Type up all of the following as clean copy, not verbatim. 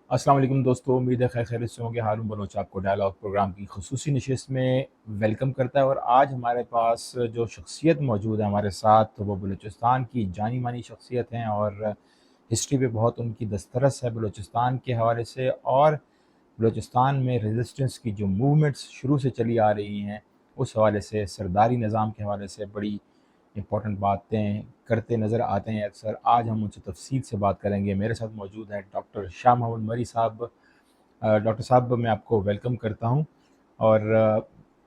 السلام علیکم دوستو، امید ہے خیریت سے ہوں گے۔ ہارون بلوچ آپ کو ڈائلاگ پروگرام کی خصوصی نشست میں ویلکم کرتا ہے، اور آج ہمارے پاس جو شخصیت موجود ہے ہمارے ساتھ وہ بلوچستان کی جانی مانی شخصیت ہیں، اور ہسٹری پہ بہت ان کی دسترس ہے بلوچستان کے حوالے سے، اور بلوچستان میں ریزسٹنس کی جو موومنٹس شروع سے چلی آ رہی ہیں اس حوالے سے، سرداری نظام کے حوالے سے بڑی امپورٹنٹ باتیں کرتے نظر آتے ہیں اکثر۔ آج ہم ان سے تفصیل سے بات کریں گے۔ میرے ساتھ موجود ہیں ڈاکٹر شاہ محمود مری صاحب۔ ڈاکٹر صاحب، میں آپ کو ویلکم کرتا ہوں، اور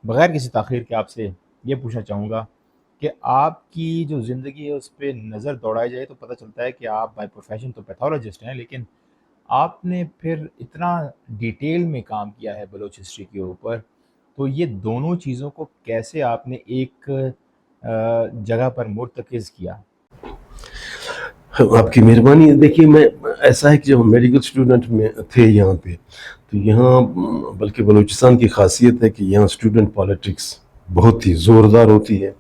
بغیر کسی تاخیر کے آپ سے یہ پوچھنا چاہوں گا کہ آپ کی جو زندگی ہے اس پہ نظر دوڑائی جائے تو پتہ چلتا ہے کہ آپ بائی پروفیشن تو پیتھولوجسٹ ہیں، لیکن آپ نے پھر اتنا ڈیٹیل میں کام کیا ہے بلوچ ہسٹری کے اوپر، تو یہ دونوں چیزوں کو کیسے آپ نے ایک جگہ پر مرتکز کیا؟ آپ کی مہربانی۔ دیکھیے، میں ایسا ہے کہ جب ہم میڈیکل اسٹوڈنٹ میں تھے یہاں پہ، تو یہاں بلکہ بلوچستان کی خاصیت ہے کہ یہاں اسٹوڈنٹ پالیٹکس بہت ہی زوردار ہوتی ہے،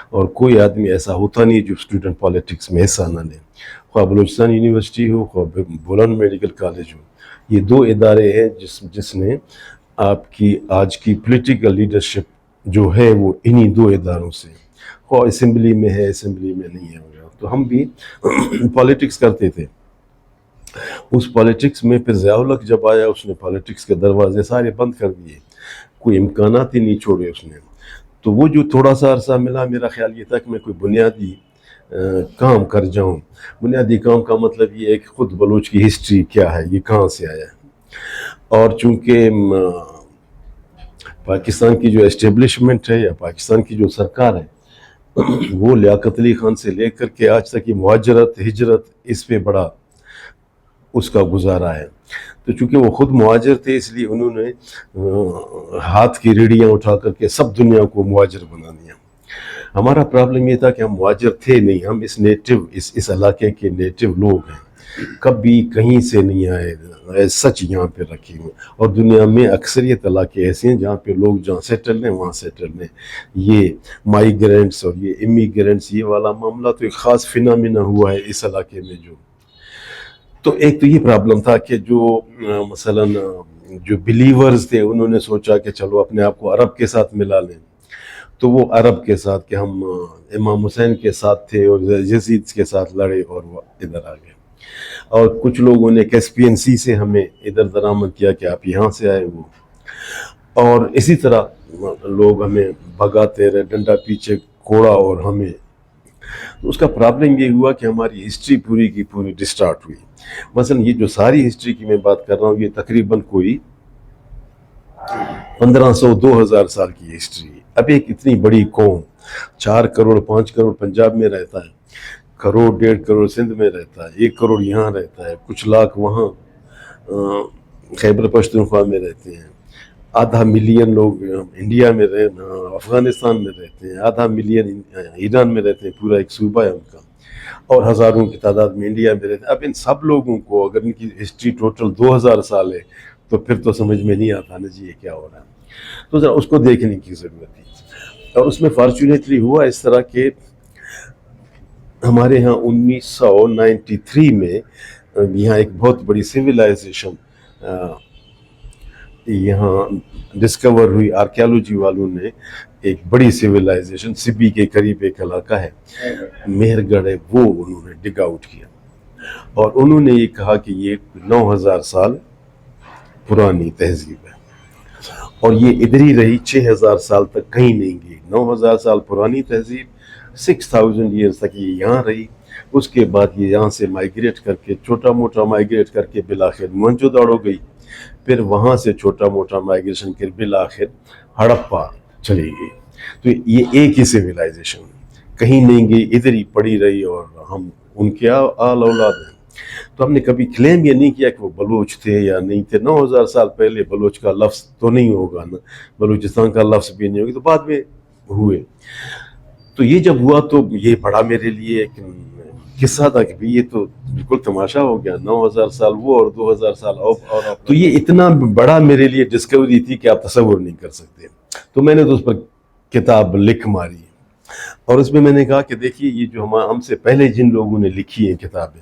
اور کوئی آدمی ایسا ہوتا نہیں جو اسٹوڈنٹ پالیٹکس میں حصہ نہ لے، خواہ بلوچستان یونیورسٹی ہو خواہ بولان میڈیکل کالج ہو۔ یہ دو ادارے ہیں جس نے آپ کی آج کی پولیٹیکل لیڈرشپ جو ہے وہ انہی دو اداروں سے، خواہ اسمبلی میں ہے اسمبلی میں نہیں ہے۔ تو ہم بھی پالیٹکس کرتے تھے۔ اس پالیٹکس میں پھر ضیاء الحق جب آیا، اس نے پالیٹکس کے دروازے سارے بند کر دیے، کوئی امکانات ہی نہیں چھوڑے اس نے۔ تو وہ جو تھوڑا سا عرصہ ملا، میرا خیال یہ تھا کہ میں کوئی بنیادی کام کر جاؤں۔ بنیادی کام کا مطلب یہ ہے کہ خود بلوچ کی ہسٹری کیا ہے، یہ کہاں سے آیا ہے۔ اور چونکہ پاکستان کی جو اسٹیبلشمنٹ ہے یا پاکستان کی جو سرکار ہے، وہ لیاقت علی خان سے لے کر کے آج تک یہ مہاجرت ہجرت اس پہ بڑا اس کا گزارا ہے۔ تو چونکہ وہ خود مہاجر تھے، اس لیے انہوں نے ہاتھ کی ریڑیاں اٹھا کر کے سب دنیا کو مہاجر بنا دیا۔ ہمارا پرابلم یہ تھا کہ ہم مہاجر تھے نہیں، ہم اس علاقے کے نیٹو لوگ ہیں، کبھی کہیں سے نہیں آئے، سچ یہاں پہ رکھے ہوئے۔ اور دنیا میں اکثریت علاقے ایسے ہیں جہاں پہ لوگ جہاں سیٹل ہیں وہاں سیٹل ہیں۔ یہ مائیگرینٹس اور یہ امیگرینٹس، یہ والا معاملہ تو ایک خاص فینامنا ہوا ہے اس علاقے میں۔ تو ایک تو یہ پرابلم تھا کہ جو مثلاً جو بلیورز تھے انہوں نے سوچا کہ چلو اپنے آپ کو عرب کے ساتھ ملا لیں، تو وہ عرب کے ساتھ کہ ہم امام حسین کے ساتھ تھے اور یزید کے ساتھ لڑے اور وہ ادھر آ گئے۔ اور کچھ لوگوں نے کیسپین سی سے ہمیں ادھر درآمد کیا کہ آپ یہاں سے آئے وہ، اور اسی طرح لوگ ہمیں بھگاتے رہے، ڈنڈا پیچھے کوڑا، اور ہمیں تو اس کا پرابلم یہ ہوا کہ ہماری ہسٹری پوری کی پوری ڈسٹارٹ ہوئی۔ مثلا یہ جو ساری ہسٹری کی میں بات کر رہا ہوں، یہ تقریباً کوئی 1500-2000 سال کی ہسٹری ہے۔ اب ایک اتنی بڑی قوم، 4 کروڑ 5 کروڑ پنجاب میں رہتا ہے، 1 کروڑ 1.5 کروڑ سندھ میں رہتا ہے، 1 کروڑ یہاں رہتا ہے، کچھ لاکھ وہاں خیبر پختونخوا میں رہتے ہیں، آدھا ملین لوگ انڈیا میں افغانستان میں رہتے ہیں، آدھا ملین ایران میں رہتے ہیں، پورا ایک صوبہ ہے ان کا، اور ہزاروں کی تعداد میں انڈیا میں رہتے ہیں۔ اب ان سب لوگوں کو اگر ان کی ہسٹری ٹوٹل 2000 سال ہے تو پھر تو سمجھ میں نہیں آتا نا جی یہ کیا ہو رہا ہے۔ تو ذرا اس کو دیکھنے کی ضرورت تھی۔ اور اس میں فارچونیٹلی ہوا اس طرح کہ ہمارے ہاں 1993 میں یہاں ایک بہت بڑی سویلائزیشن یہاں ڈسکور ہوئی۔ آرکیالوجی والوں نے ایک بڑی سویلائزیشن سبی کے قریب ایک علاقہ ہے مہر گڑھ ہے، وہ انہوں نے ڈگ آؤٹ کیا، اور انہوں نے یہ کہا کہ یہ 9000 سال پرانی تہذیب ہے، اور یہ ادھر ہی رہی 6000 سال تک کہیں نہیں گئی۔ 9000 سال پرانی تہذیب 6000 ایئرز تک یہ یہاں رہی۔ اس کے بعد یہ یہاں سے مائیگریٹ کر کے چھوٹا موٹا مائیگریٹ کر کے بالآخر موہنجو داڑو گئی، پھر وہاں سے چھوٹا موٹا مائیگریشن کر بالآخر ہڑپا چلی گئی۔ تو یہ ایک ہی سویلائزیشن کہیں نہیں گئی، ادھر ہی پڑی رہی، اور ہم ان کے آل اولاد ہیں۔ تو ہم نے کبھی کلیم یہ نہیں کیا کہ وہ بلوچ تھے یا نہیں تھے۔ 9000 سال پہلے بلوچ کا لفظ تو نہیں ہوگا نا، بلوچستان کا لفظ بھی نہیں ہوگی، تو بعد میں ہوئے۔ تو یہ جب ہوا تو یہ بڑا میرے لیے ایک قصہ تھا کہ یہ تو بالکل تماشا ہو گیا، 9000 سال وہ اور 2000 سال اور تو یہ اتنا بڑا میرے لیے ڈسکوری تھی کہ آپ تصور نہیں کر سکتے۔ تو میں نے تو اس پر کتاب لکھ ماری، اور اس میں میں نے کہا کہ دیکھیے یہ جو ہم سے پہلے جن لوگوں نے لکھی ہیں کتابیں،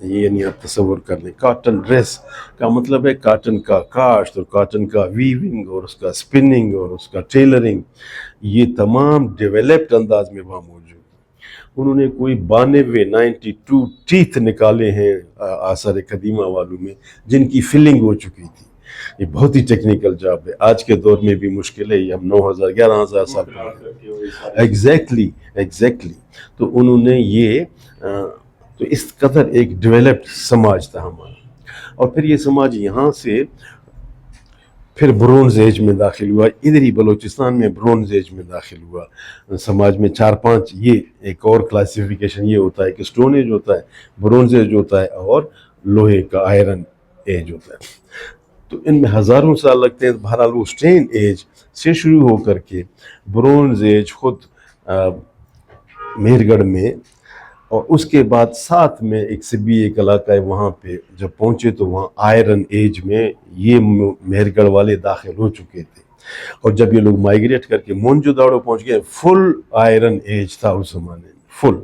یہ نہیں آپ تصور کر لیں. کاٹن ڈریس کا مطلب ہے کاٹن کا کاشت اور کاٹن کا ویونگ اور اس کا اسپننگ اور اس کا ٹیلرنگ، یہ تمام ڈیولپڈ انداز میں وہاں موجود ہے. انہوں نے کوئی 92 ٹیتھ نکالے ہیں آثار قدیمہ والوں میں، جن کی فلنگ ہو چکی تھی. یہ بہت ہی ٹیکنیکل جاب ہے، آج کے دور میں بھی مشکل ہے. یہ ہم 11,000 سال پہلے ایگزیکٹلی. تو انہوں نے یہ تو اس قدر ایک ڈیولپڈ سماج تھا ہمارا. اور پھر یہ سماج یہاں سے پھر برونز ایج میں داخل ہوا. ادھر ہی بلوچستان میں برونز ایج میں داخل ہوا. سماج میں 4-5 یہ ایک اور کلاسیفیکیشن یہ ہوتا ہے کہ سٹون ایج ہوتا ہے، برونز ایج ہوتا ہے اور لوہے کا آئرن ایج ہوتا ہے. تو ان میں ہزاروں سال لگتے ہیں. بہرحال وہ سٹین ایج سے شروع ہو کر کے برونز ایج خود مہر گڑھ میں، اور اس کے بعد ساتھ میں ایک سبی ایک علاقہ ہے، وہاں پہ جب پہنچے تو وہاں آئرن ایج میں یہ مہر گڑھ والے داخل ہو چکے تھے. اور جب یہ لوگ مائیگریٹ کر کے مونجو داڑو پہنچ گئے، فل آئرن ایج تھا اس زمانے میں، فل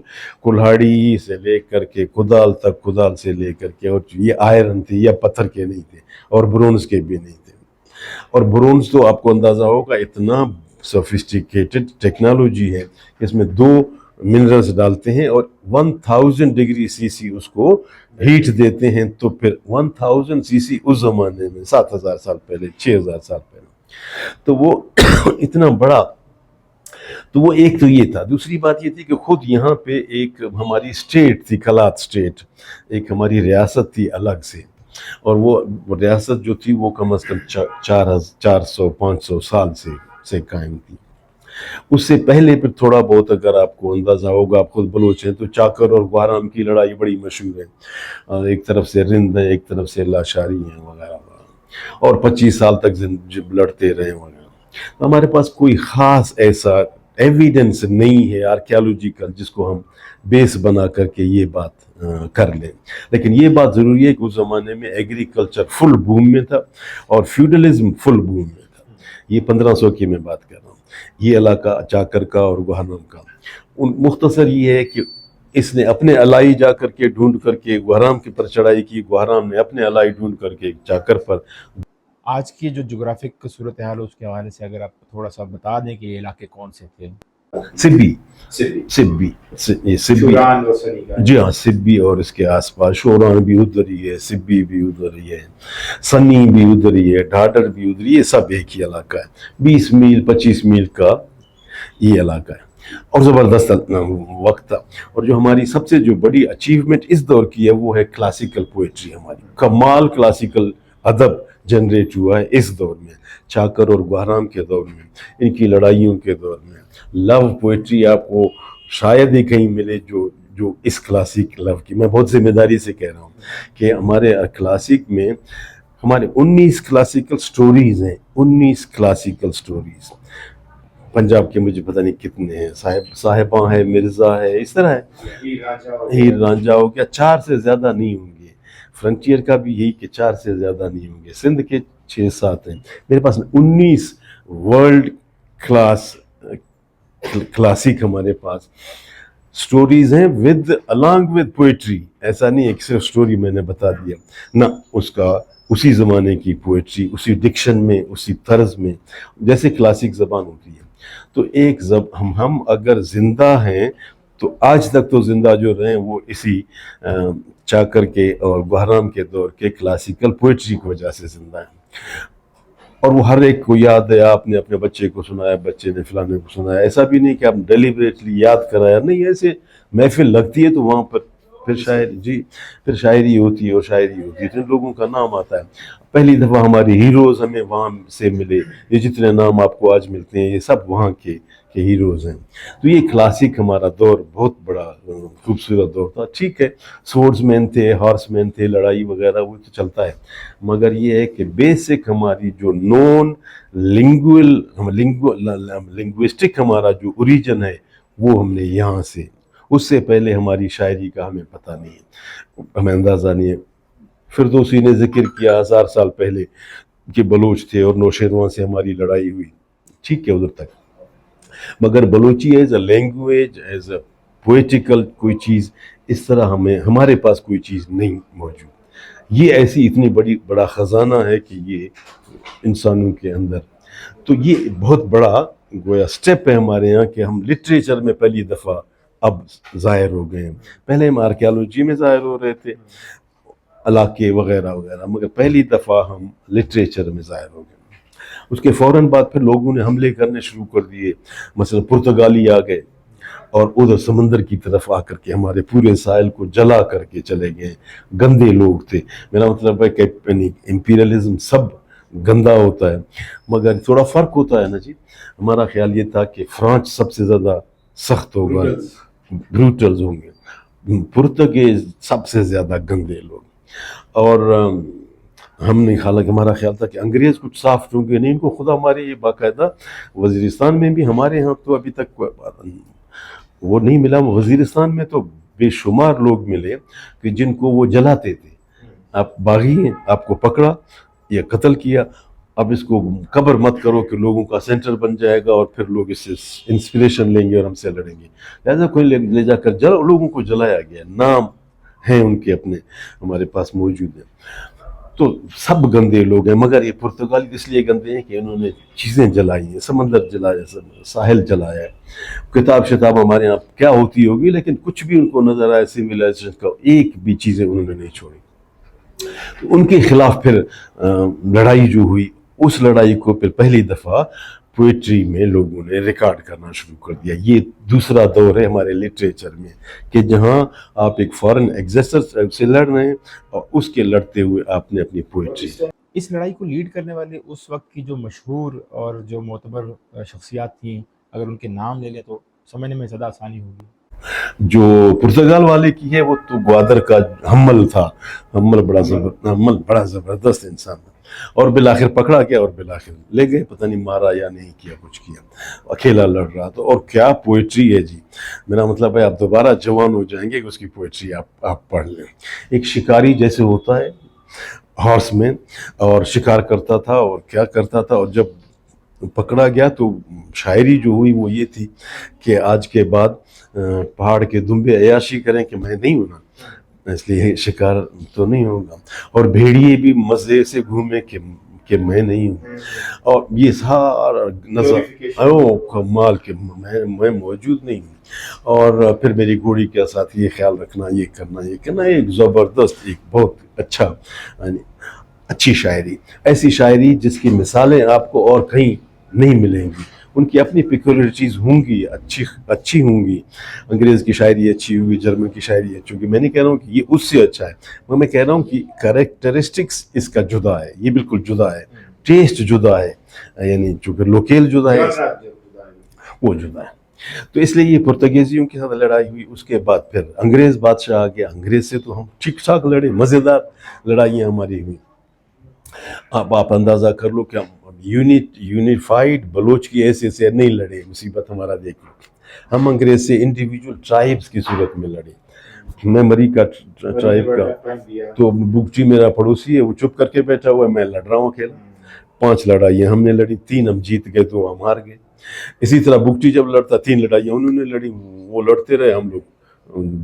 کلہاڑی سے لے کر کے کدال تک، کدال سے لے کر کے، اور یہ آئرن تھے یا پتھر کے نہیں تھے اور برونز کے بھی نہیں تھے. اور برونز تو آپ کو اندازہ ہوگا اتنا سوفسٹیکیٹڈ ٹیکنالوجی ہے کہ اس میں 2 منرلز ڈالتے ہیں اور 1000 ڈگری سی سی اس کو ہیٹ دیتے ہیں. تو پھر 1000 سی سی اس زمانے میں 7000 سال پہلے، 6000 سال پہلے، تو وہ اتنا بڑا. تو وہ ایک تو یہ تھا. دوسری بات یہ تھی کہ خود یہاں پہ ایک ہماری اسٹیٹ تھی، کلات اسٹیٹ، ایک ہماری ریاست تھی الگ سے. اور وہ ریاست جو تھی وہ کم از کم 400-500 سال سے قائم تھی. اس سے پہلے پھر تھوڑا بہت اگر آپ کو اندازہ ہوگا، آپ خود بلوچ ہیں، تو چاکر اور گوارام کی لڑائی بڑی مشہور ہے. ایک طرف سے رند ہے، ایک طرف سے لاشاری ہیں وغیرہ، اور 25 سال تک لڑتے رہے وغیرہ. ہمارے پاس کوئی خاص ایسا ایویڈنس نہیں ہے آرکیالوجیکل جس کو ہم بیس بنا کر کے یہ بات کر لیں. لیکن یہ بات ضروری ہے کہ اس زمانے میں ایگریکلچر فل بوم میں تھا اور فیوڈلزم فل بوم میں تھا. یہ 1500 کی میں بات کر رہا ہوں. یہ علاقہ چاکر کا اور گوہانم کا. مختصر یہ ہے کہ اس نے اپنے الائی جا کر کے ڈھونڈ کر کے گوہرام کے پر چڑھائی کی، گوہرام نے اپنے الائی ڈھونڈ کر کے چاکر پر. آج کی جو جغرافک صورتحال ہے اس کے حوالے سے اگر آپ تھوڑا سا بتا دیں کہ یہ علاقے کون سے تھے. سبی، یہ سبی، جی ہاں، سبی اور اس کے آس پاس شوران بھی ادھر ہی ہے، سبی بھی ادھر ہی ہے، سنی بھی ادھر ہی ہے، ڈھاڈر بھی ادھر، یہ سب ایک ہی علاقہ ہے. 20 میل 25 میل کا یہ علاقہ ہے. اور زبردست وقت تھا. اور جو ہماری سب سے جو بڑی اچیومنٹ اس دور کی ہے وہ ہے کلاسیکل پوئٹری. ہماری کمال کلاسیکل ادب جنریٹ ہوا ہے اس دور میں، چاکر اور گوہرام کے دور میں، ان کی لڑائیوں کے دور میں. لو پوئٹری آپ کو شاید ہی کہیں ملے جو اس کلاسک لو کی. میں بہت ذمہ داری سے کہہ رہا ہوں کہ ہمارے کلاسک میں ہمارے 19 کلاسیکل سٹوریز ہیں. 19 کلاسیکل سٹوریز. پنجاب کے مجھے پتہ نہیں کتنے ہیں، صاحباں ہے، مرزا ہے، اس طرح ہے، ہیر رانجھا ہو گیا. 4 سے زیادہ نہیں ہوں گے. فرنٹیئر کا بھی یہی کہ 4 سے زیادہ نہیں ہوں گے. سندھ کے 6-7 ہیں. میرے پاس 19 ورلڈ کلاسک ہمارے پاس سٹوریز ہیں along with پوئٹری. ایسا نہیں ایک صرف سٹوری میں نے بتا دیا، نہ، اس کا اسی زمانے کی پوئٹری، اسی ڈکشن میں، اسی طرز میں، جیسے کلاسک زبان ہوتی ہے. تو ایک ہم اگر زندہ ہیں تو آج تک تو زندہ جو رہے ہیں وہ اسی چاکر کے اور گوہرام کے دور کے کلاسیکل پوئٹری کی وجہ سے زندہ ہیں. اور وہ ہر ایک کو یاد ہے. آپ نے اپنے بچے کو سنایا، بچے نے فلانے کو سنایا. ایسا بھی نہیں کہ آپ ڈیلیبریٹلی یاد کرایا، نہیں، ایسے محفل لگتی ہے تو وہاں پر پھر شاعری ہوتی ہے اور شاعری ہوتی ہے، تو ان لوگوں کا نام آتا ہے. پہلی دفعہ ہماری ہیروز ہمیں وہاں سے ملے. یہ جتنے نام آپ کو آج ملتے ہیں یہ سب وہاں کے ہیروز ہیں. تو یہ کلاسک ہمارا دور بہت بڑا خوبصورت دور تھا. ٹھیک ہے، سورڈز مین تھے، ہارس مین تھے، لڑائی وغیرہ وہ تو چلتا ہے، مگر یہ ہے کہ بیسک ہماری جو نون لنگوسٹک ہمارا جو اوریجن ہے وہ ہم نے یہاں سے. اس سے پہلے ہماری شاعری کا ہمیں پتہ نہیں ہے، ہمیں اندازہ نہیں ہے. فردوسی نے ذکر کیا 1000 سال پہلے کہ بلوچ تھے اور نوشیروان سے ہماری لڑائی ہوئی. ٹھیک ہے ادھر تک، مگر Balochi as a language, as a poetical کوئی چیز اس طرح ہمارے پاس کوئی چیز نہیں موجود. یہ ایسی اتنی بڑا خزانہ ہے کہ یہ انسانوں کے اندر. تو یہ بہت بڑا گویا سٹیپ ہے ہمارے یہاں کہ ہم لٹریچر میں پہلی دفعہ اب ظاہر ہو گئے ہیں. پہلے ہم آرکیالوجی میں ظاہر ہو رہے تھے، علاقے وغیرہ وغیرہ، مگر پہلی دفعہ ہم لٹریچر میں ظاہر ہو گئے. اس کے فوراً بعد پھر لوگوں نے حملے کرنے شروع کر دیے. مثلا پرتگالی آ گئے اور ادھر سمندر کی طرف آ کر کے ہمارے پورے ساحل کو جلا کر کے چلے گئے. گندے لوگ تھے. میرا مطلب ہے کہ امپیریلزم سب گندا ہوتا ہے، مگر تھوڑا فرق ہوتا ہے نا جی. ہمارا خیال یہ تھا کہ فرانس سب سے زیادہ سخت ہوگا، بروٹلز ہوں گے، پرتگیز سب سے زیادہ گندے لوگ. اور ہم نے حالانکہ ہمارا خیال تھا کہ انگریز کچھ سافٹ ہوں گے، نہیں. ان کو خدا ہمارے یہ باقاعدہ وزیرستان میں بھی، ہمارے ہاں تو ابھی تک وہ نہیں ملا. وزیرستان میں تو بے شمار لوگ ملے کہ جن کو وہ جلاتے تھے. آپ باغی ہیں، آپ کو پکڑا یا قتل کیا، اب اس کو قبر مت کرو کہ لوگوں کا سینٹر بن جائے گا اور پھر لوگ اس سے انسپریشن لیں گے اور ہم سے لڑیں گے. لہٰذا کوئی لے جا کر لوگوں کو جلایا گیا. نام ہیں ان کے اپنے ہمارے پاس موجود ہیں. تو سب گندے لوگ ہیں، مگر یہ پرتگالی اس لیے گندے ہیں کہ انہوں نے چیزیں جلائی ہیں، سمندر جلایا، ساحل جلایا ہے. کتاب شتاب ہمارے یہاں کیا ہوتی ہوگی، لیکن کچھ بھی ان کو نظر آئے سویلائزیشن کا ایک بھی چیزیں انہوں نے نہیں چھوڑی. ان کے خلاف پھر لڑائی جو ہوئی، اس لڑائی کو پھر پہلی دفعہ پوئٹری میں لوگوں نے ریکارڈ کرنا شروع کر دیا. یہ دوسرا دور ہے ہمارے لٹریچر میں کہ جہاں آپ ایک فارن ایگزیسر سے لڑ رہے ہیں اور اس کے لڑتے ہوئے آپ نے اپنی پوئٹری. اس لڑائی کو لیڈ کرنے والے اس وقت کی جو مشہور اور جو معتبر شخصیات تھیں، اگر ان کے نام لے لیں تو سمجھنے میں زیادہ آسانی ہوگی. جو پرتگال والے کی ہے وہ تو گوادر کا ہمل تھا. ہمل بڑا زبردست انسان تھا، اور بالآخر پکڑا گیا اور بالآخر لے گئے. پتہ نہیں مارا یا نہیں کیا، کچھ کیا. اکیلا لڑ رہا تھا. اور کیا پوئٹری ہے جی. میرا مطلب ہے آپ دوبارہ جوان ہو جائیں گے کہ اس کی پوئٹری آپ پڑھ لیں. ایک شکاری جیسے ہوتا ہے ہارس مین، اور شکار کرتا تھا اور کیا کرتا تھا، اور جب پکڑا گیا تو شاعری جو ہوئی وہ یہ تھی کہ آج کے بعد پہاڑ کے دمبے عیاشی کریں کہ میں نہیں ہونا، اس لیے شکار تو نہیں ہوگا. اور بھیڑیے بھی مزے سے گھومے کہ میں نہیں ہوں. اور یہ سارا نظر کمال کہ میں موجود نہیں ہوں. اور پھر میری گھوڑی کے ساتھ یہ خیال رکھنا، یہ کرنا، ایک زبردست، ایک بہت اچھا، یعنی اچھی شاعری. ایسی شاعری جس کی مثالیں آپ کو اور کہیں نہیں ملیں گی. ان کی اپنی پیکولیرٹیز ہوں گی، اچھی ہوں گی. انگریز کی شاعری اچھی ہوگی، جرمن کی شاعری اچھی ہوگی. میں نہیں کہہ رہا ہوں کہ یہ اس سے اچھا ہے، میں کہہ رہا ہوں کہ کریکٹرسٹکس اس کا جدا ہے. یہ بالکل جدا ہے، ٹیسٹ جدا ہے، یعنی چونکہ لوکیل جدا ہے وہ جدا ہے. تو اس لیے یہ پرتگیزیوں کے ساتھ لڑائی ہوئی. اس کے بعد پھر انگریز بادشاہ آ گیا. انگریز سے تو ہم ٹھیک ٹھاک لڑے، مزیدار لڑائیاں ہماری ہوئی. آپ اندازہ کر لو کہ یونیفائڈ بلوچ کی ایسے سے نہیں لڑے. مصیبت ہمارا دیکھ لو، ہم انگریز سے انڈیویجول ٹرائبس کی صورت میں لڑے. میں مری کا ٹرائب کا، تو بگٹی میرا پڑوسی ہے، وہ چپ کر کے بیٹھا ہوا ہے، میں لڑ رہا ہوں اکیلا. 5 لڑائیاں ہم نے لڑی، 3 ہم جیت گئے، 2 ہم ہار گئے. اسی طرح بگٹی جب لڑتا 3 لڑائیاں انہوں نے لڑی، وہ لڑتے رہے، ہم لوگ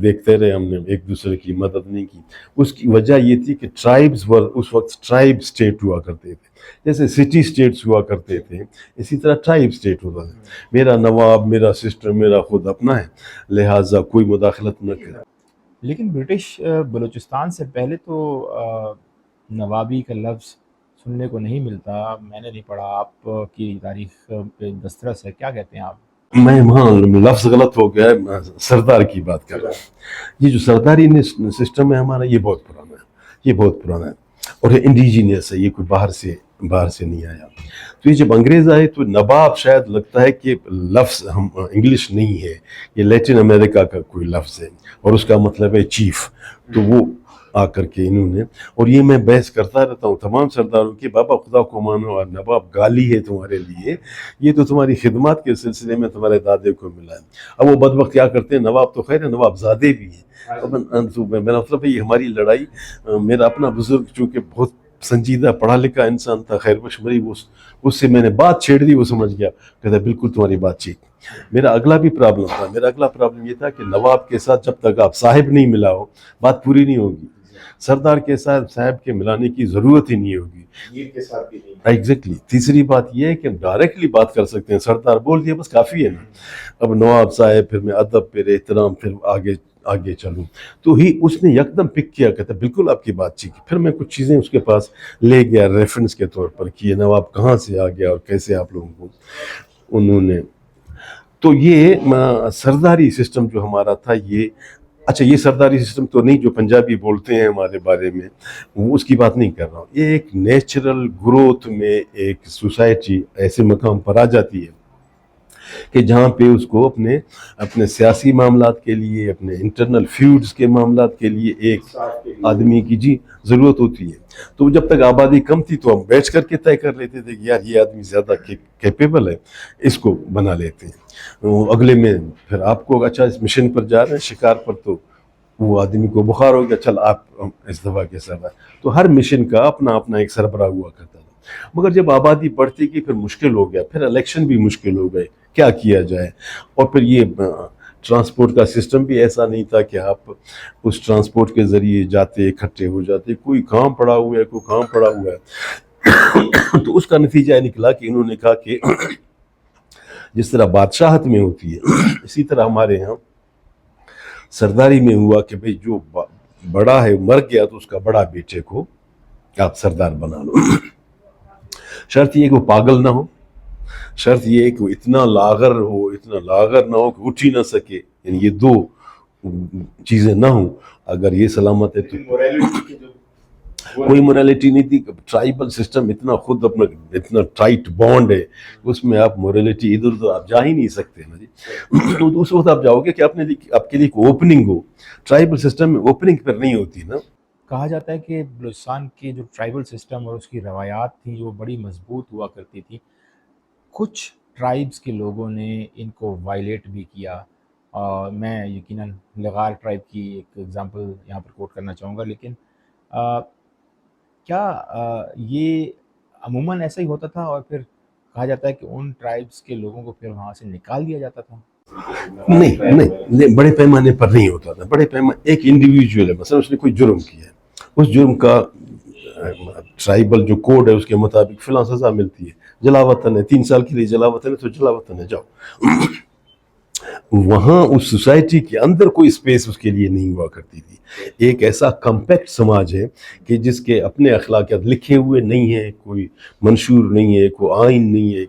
دیکھتے رہے. ہم نے ایک دوسرے کی مدد نہیں کی. اس کی وجہ یہ تھی کہ ٹرائبز اس وقت ٹرائب سٹیٹ ہوا کرتے تھے. جیسے سٹی سٹیٹس ہوا کرتے تھے، اسی طرح ٹرائب سٹیٹ ہوتا تھا. میرا نواب، میرا سسٹم، میرا خود اپنا ہے، لہٰذا کوئی مداخلت نہ کرے. لیکن برٹش بلوچستان سے پہلے تو نوابی کا لفظ سننے کو نہیں ملتا. میں نے نہیں پڑھا، آپ کی تاریخ پہ دسترس ہے. کیا کہتے ہیں آپ؟ میں وہاں لفظ غلط ہو گیا ہے، سردار کی بات کر رہا ہوں. یہ جو سرداری سسٹم ہے ہمارا، یہ بہت پرانا ہے، اور انڈیجینس ہے. یہ کوئی باہر سے نہیں آیا. تو یہ جب انگریز آئے تو نواب شاید لگتا ہے کہ لفظ ہم انگلش نہیں ہے، یہ لیٹن امریکہ کا کوئی لفظ ہے، اور اس کا مطلب ہے چیف. تو وہ آ کر کے انہوں نے، اور یہ میں بحث کرتا رہتا ہوں تمام سرداروں کی، بابا خدا کو مانو، اور نواب گالی ہے تمہارے لیے، یہ تو تمہاری خدمات کے سلسلے میں تمہارے دادے کو ملا ہے. اب وہ بدبخت کیا کرتے ہیں، نواب تو خیر ہے، نواب زادے بھی ہیں. میرا مطلب ہے یہ ہماری لڑائی، میرا اپنا بزرگ چونکہ بہت سنجیدہ پڑھا لکھا انسان تھا، خیر بشمری، اس سے میں نے بات چھیڑ دی، وہ سمجھ گیا، کہتا بالکل تمہاری بات ٹھیک. میرا اگلا بھی پرابلم تھا. میرا اگلا پرابلم یہ تھا کہ نواب کے ساتھ جب تک آپ صاحب نہیں ملا ہو بات پوری نہیں ہوگی. سردار کے ساتھ صاحب کے ملانے کی ضرورت ہی نہیں ہوگی. میر کے ساتھ بھی نہیں. ایگزیکٹلی. تیسری بات یہ ہے کہ ہم ڈائریکٹلی بات کر سکتے ہیں. سردار بول دیا بس کافی ہے نا. اب نواب صاحب پھر میں ادب پھر احترام پھر آگے چلوں. تو اس نے یکدم پک کیا, کہتا بالکل آپ کی بات ٹھیک ہے. پھر میں کچھ چیزیں اس کے پاس لے گیا ریفرنس کے طور پر کہ یہ نواب کہاں سے آ گیا اور کیسے آپ لوگوں کو انہوں نے. تو یہ سرداری سسٹم جو ہمارا تھا یہ اچھا یہ سرداری سسٹم تو نہیں جو پنجابی بولتے ہیں ہمارے بارے میں, اس کی بات نہیں کر رہا ہوں. یہ ایک نیچرل گروتھ میں ایک سوسائٹی ایسے مقام پر آ جاتی ہے کہ جہاں پہ اس کو اپنے سیاسی معاملات کے لیے, اپنے انٹرنل فیوڈز کے معاملات کے لیے ایک آدمی کی ضرورت ہوتی ہے. تو جب تک آبادی کم تھی تو ہم بیٹھ کر کے طے کر لیتے تھے کہ یار یہ آدمی زیادہ کیپیبل ہے, اس کو بنا لیتے ہیں. اگلے میں پھر آپ کو اچھا اس مشن پر جا رہے ہیں شکار پر, تو وہ آدمی کو بخار ہو گیا, چل آپ اس دفعہ کے سربراہ. تو ہر مشن کا اپنا ایک سربراہ ہوا کرتا تھا. مگر جب آبادی بڑھتی گئی پھر مشکل ہو گیا, پھر الیکشن بھی مشکل ہو گئے, کیا کیا جائے. اور پھر یہ ٹرانسپورٹ کا سسٹم بھی ایسا نہیں تھا کہ آپ اس ٹرانسپورٹ کے ذریعے جاتے اکٹھے ہو جاتے. کوئی کام پڑا ہوا ہے, کوئی کام پڑا ہوا ہے. تو اس کا نتیجہ نکلا کہ انہوں نے کہا کہ جس طرح بادشاہت میں ہوتی ہے اسی طرح ہمارے ہاں سرداری میں ہوا کہ بھئی جو بڑا ہے مر گیا تو اس کا بڑا بیٹے کو آپ سردار بنا لو. شرط یہ کہ وہ پاگل نہ ہو, شرط یہ ہے کہ وہ اتنا لاغر نہ ہو کہ اٹھ ہی نہ سکے. یعنی یہ دو چیزیں نہ ہوں. اگر یہ سلامت ہے تو کوئی موریلٹی نہیں تھی. ٹرائبل سسٹم اتنا خود اپنا اتنا ٹائٹ بانڈ ہے, اس میں آپ موریلٹی ادھر ادھر آپ جا ہی نہیں سکتے نا جی. تو اس وقت آپ جاؤ گے کہ آپ کے لیے ایک اوپننگ ہو. ٹرائبل سسٹم میں اوپننگ پر نہیں ہوتی نا. کہا جاتا ہے کہ بلوچستان کے جو ٹرائبل سسٹم اور اس کی روایات تھیں جو بڑی مضبوط ہوا کرتی تھی, کچھ ٹرائبز کے لوگوں نے ان کو وائلیٹ بھی کیا. میں یقیناً لغار ٹرائب کی ایک ایگزامپل یہاں پر کوٹ کرنا چاہوں گا, لیکن کیا یہ عموماً ایسا ہی ہوتا تھا اور پھر کہا جاتا ہے کہ ان ٹرائبز کے لوگوں کو پھر وہاں سے نکال دیا جاتا تھا؟ نہیں, بڑے پیمانے پر نہیں ہوتا تھا. بڑے پیمانے ایک انڈیویجول ہے, مثلا اس نے کوئی جرم کیا ہے, اس جرم کا ٹرائبل جو کوڈ ہے اس کے مطابق فلاں سزا ملتی ہے. جلا وطن ہے, 3 سال کے لیے جلا وطن ہے تو جلا وطن ہے, جاؤ. وہاں اس سوسائٹی کے اندر کوئی اسپیس اس کے لیے نہیں ہوا کرتی تھی. ایک ایسا کمپیکٹ سماج ہے کہ جس کے اپنے اخلاقیات لکھے ہوئے نہیں ہیں, کوئی منشور نہیں ہے, کوئی آئین نہیں ہے,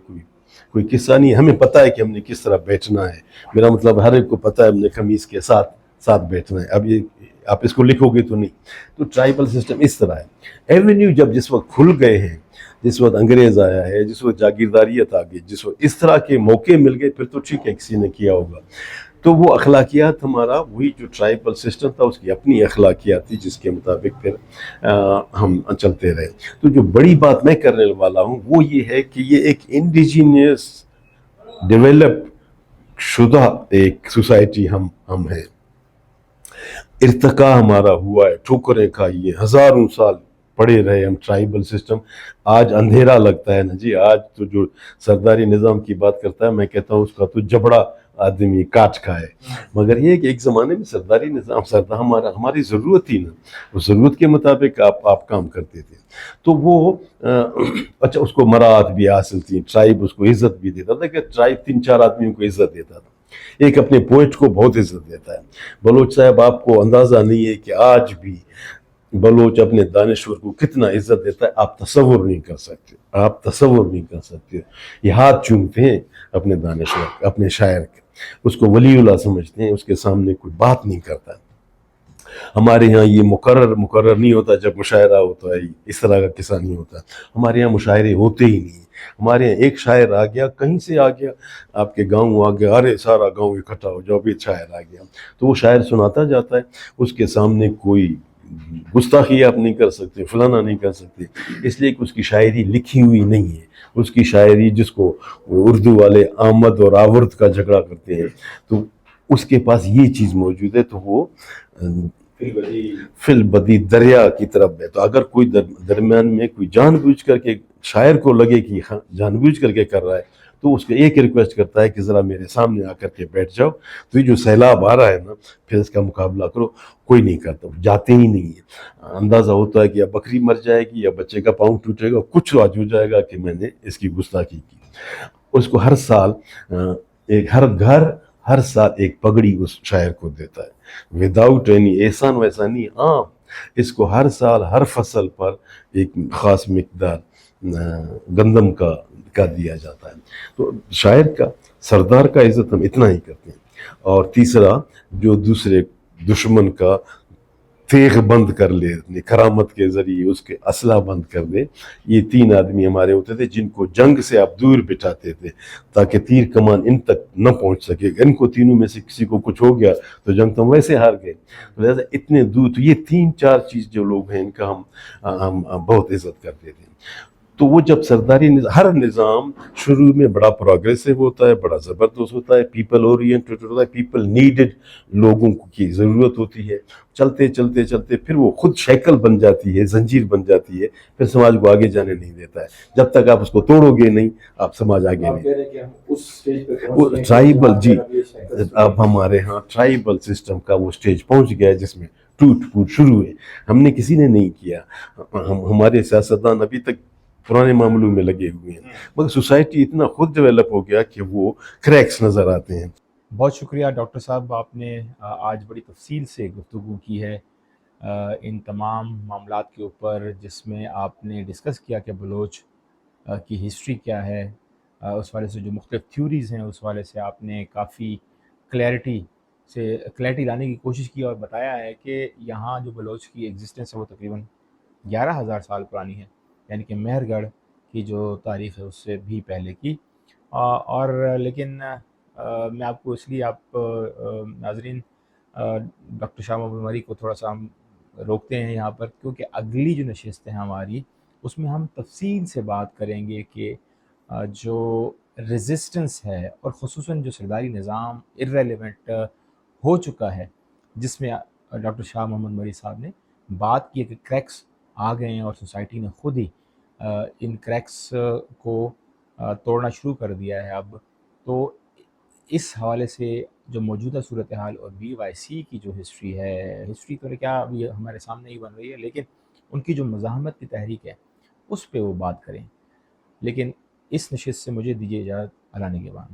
کوئی قصہ نہیں ہے. ہمیں پتہ ہے کہ ہم نے کس طرح بیٹھنا ہے. میرا مطلب ہر ایک کو پتہ ہے ہم نے قمیص کے ساتھ بیٹھنا ہے. اب یہ آپ اس کو لکھو گے تو نہیں. تو ٹرائبل سسٹم اس طرح ہے. ایونیو جس وقت کھل گئے ہیں, جس وقت انگریز آیا ہے, جس وقت جاگیرداریت آ گئی, جس وقت اس طرح کے موقع مل گئے, پھر تو ٹھیک ہے کسی نے کیا ہوگا. تو وہ اخلاقیات ہمارا وہی جو ٹرائبل سسٹم تھا اس کی اپنی اخلاقیات تھی جس کے مطابق پھر ہم چلتے رہے. تو جو بڑی بات میں کرنے والا ہوں وہ یہ ہے کہ یہ ایک انڈیجینس ڈیولپ شدہ ایک سوسائٹی ہم ہیں. ارتقا ہمارا ہوا ہے, ٹھوکریں کھائی ہیں, ہزاروں سال پڑے رہے ہم ٹرائبل سسٹم. آج اندھیرا لگتا ہے نا جی. آج تو جو سرداری نظام کی بات کرتا ہے میں کہتا ہوں اس کا تو جبڑا آدمی کاٹ کھائے. مگر یہ کہ ایک زمانے میں سرداری نظام ہماری ضرورت تھی نا, اس ضرورت کے مطابق آپ کام کرتے تھے. تو وہ اچھا اس کو مراعات بھی حاصل تھی. ٹرائب اس کو عزت بھی دیتا تھا کہ ٹرائب 3-4 آدمیوں کو عزت دیتا تھا. ایک اپنے پوئٹ کو بہت عزت دیتا ہے. بلوچ صاحب آپ کو اندازہ نہیں ہے کہ آج بھی بلوچ اپنے دانشور کو کتنا عزت دیتا ہے. آپ تصور نہیں کر سکتے. یہ ہاتھ چومتے ہیں اپنے دانشور, اپنے شاعر کے, اس کو ولی اللہ سمجھتے ہیں, اس کے سامنے کوئی بات نہیں کرتا. ہمارے ہاں یہ مقرر نہیں ہوتا جب مشاعرہ ہوتا ہے, اس طرح کا قصہ نہیں ہوتا. ہمارے ہاں مشاعرے ہوتے ہی نہیں. ہمارے یہاں ایک شاعر آ گیا, کہیں سے آ گیا, آپ کے گاؤں آ گیا, ارے سارا گاؤں اکٹھا ہو جاؤ, بھی شاعر آ گیا. تو وہ شاعر سناتا جاتا ہے, اس کے سامنے کوئی گستاخی آپ نہیں کر سکتے, فلانا نہیں کر سکتے, اس لیے کہ اس کی شاعری لکھی ہوئی نہیں ہے. اس کی شاعری جس کو اردو والے آمد اور آورد کا جھگڑا کرتے ہیں, تو اس کے پاس یہ چیز موجود ہے. تو وہ فل بدی دریا کی طرف ہے. تو اگر کوئی درمیان میں کوئی جان بوجھ کر کے شاعر کو لگے کہ جان بوجھ کر کے کر رہا ہے تو اس کو ایک ریکویسٹ کرتا ہے کہ ذرا میرے سامنے آ کر کے بیٹھ جاؤ، تو یہ جو سیلاب آ رہا ہے نا پھر اس کا مقابلہ کرو، کوئی نہیں کرتا، جاتے ہی نہیں ہے۔ اندازہ ہوتا ہے کہ یا بکری مر جائے گی یا بچے کا پاؤں ٹوٹے گا، کچھ آج ہو جائے گا کہ میں نے اس کی گستاخی کی۔ اس کو ہر سال ایک ہر گھر ہر سال ایک پگڑی اس شاعر کو دیتا ہے، وداؤٹ اینی احسان ویسا نہیں، ہاں اس کو ہر سال ہر فصل پر ایک خاص مقدار گندم کا دیا جاتا ہے۔ تو شاعر کا، سردار کا عزت ہم اتنا ہی کرتے ہیں۔ اور تیسرا، جو دوسرے دشمن کا تیغ بند کر لے، اپنی کرامت کے ذریعے اس کے اسلحہ بند کر دے، یہ تین آدمی ہمارے ہوتے تھے جن کو جنگ سے آپ دور بٹھاتے تھے تاکہ تیر کمان ان تک نہ پہنچ سکے۔ ان کو تینوں میں سے کسی کو کچھ ہو گیا تو جنگ تو ہم ویسے ہار گئے، لہٰذا اتنے دور۔ تو یہ تین چار چیز جو لوگ ہیں ان کا ہم بہت عزت کرتے تھے۔ تو وہ جب سرداری ہر نظام شروع میں بڑا پروگریسو ہوتا ہے، بڑا زبردست ہوتا ہے، پیپل اورینٹڈ ہوتا ہے، پیپل نیڈڈ، لوگوں کی ضرورت ہوتی ہے، چلتے چلتے چلتے پھر وہ خود شیکل بن جاتی ہے، زنجیر بن جاتی ہے، پھر سماج کو آگے جانے نہیں دیتا ہے۔ جب تک آپ اس کو توڑو گے نہیں، آپ سماج آگے نہیں۔ وہ ٹرائبل، جی اب ہمارے ہاں ٹرائبل سسٹم کا وہ سٹیج پہنچ گیا ہے جس میں ٹوٹ پھوٹ شروع ہے۔ ہم نے کسی نے نہیں کیا، ہمارے سیاستدان ابھی تک پرانے معاملوں میں لگے ہوئے ہیں، مگر سوسائٹی اتنا خود ڈیولپ ہو گیا کہ وہ کریکس نظر آتے ہیں۔ بہت شکریہ ڈاکٹر صاحب، آپ نے آج بڑی تفصیل سے گفتگو کی ہے ان تمام معاملات کے اوپر، جس میں آپ نے ڈسکس کیا کہ بلوچ کی ہسٹری کیا ہے، اس والے سے جو مختلف تھیوریز ہیں اس والے سے آپ نے کافی کلیئرٹی لانے کی کوشش کی، اور بتایا ہے کہ یہاں جو بلوچ کی ایگزسٹنس ہے وہ تقریباً 11,000 سال پرانی ہے، یعنی کہ مہر گڑھ کی جو تاریخ ہے اس سے بھی پہلے کی۔ اور لیکن میں آپ کو اس لیے آپ ناظرین ڈاکٹر شاہ محمد عمری کو تھوڑا سا ہم روکتے ہیں یہاں پر، کیونکہ اگلی جو نشست ہے ہماری اس میں ہم تفصیل سے بات کریں گے کہ جو ریزسٹنس ہے اور خصوصاً جو سرداری نظام ارریلیونٹ ہو چکا ہے، جس میں ڈاکٹر شاہ محمد عمری صاحب نے بات کی کہ کریکس آ گئے ہیں اور سوسائٹی نے خود ہی ان کریکس کو توڑنا شروع کر دیا ہے اب۔ تو اس حوالے سے جو موجودہ صورتحال اور بی وائی سی کی جو ہسٹری ہے، ہسٹری تو کیا ابھی ہمارے سامنے ہی بن رہی ہے، لیکن ان کی جو مزاحمت کی تحریک ہے اس پہ وہ بات کریں۔ لیکن اس نشست سے مجھے دیجیے اجازت، اللہ نگہبان۔